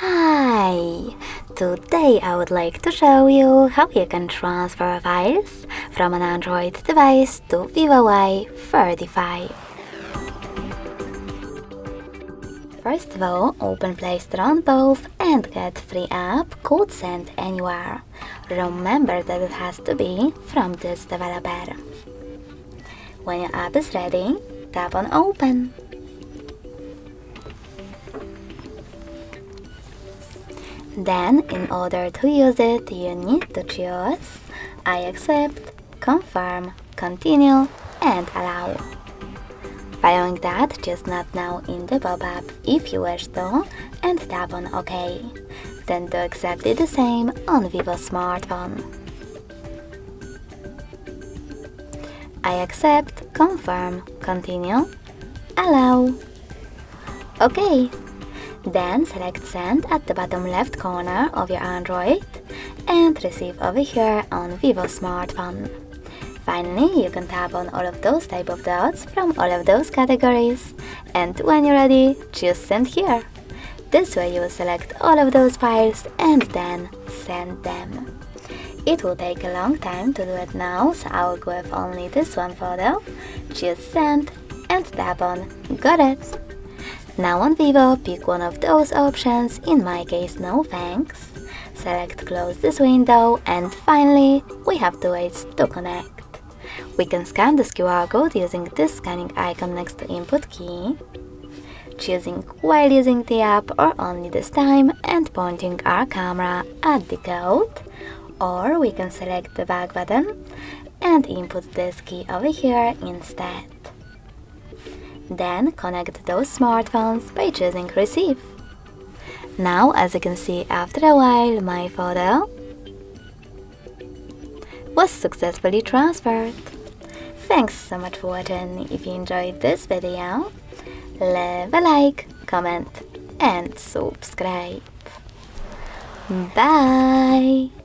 Hi! Today I would like to show you how you can transfer files from an Android device to VIVO Y35. First of all, open Play Store on both and get free app called Send Anywhere. Remember that it has to be from this developer. When your app is ready, tap on Open. Then, in order to use it, you need to choose I accept, confirm, continue, and allow. Following that, choose Not Now in the pop-up if you wish to, and tap on OK. Then do exactly the same on Vivo smartphone. I accept, confirm, continue, allow. OK. Then select Send at the bottom left corner of your Android and Receive over here on Vivo smartphone. Finally, you can tap on all of those type of dots from all of those categories, and when you're ready, choose Send here. This way you will select all of those files and then send them. It will take a long time to do it now, so I will go with only this one photo, choose Send and tap on Got it. Now on Vivo, pick one of those options, in my case no thanks. Select Close this window, and finally we have to wait to connect. We can scan this QR code using this scanning icon next to input key, choosing while using the app or only this time and pointing our camera at the code, or we can select the back button and input this key over here instead. Then connect those smartphones by choosing Receive. Now, as you can see, after a while, my photo was successfully transferred. Thanks so much for watching. If you enjoyed this video, leave a like, comment and subscribe. Bye!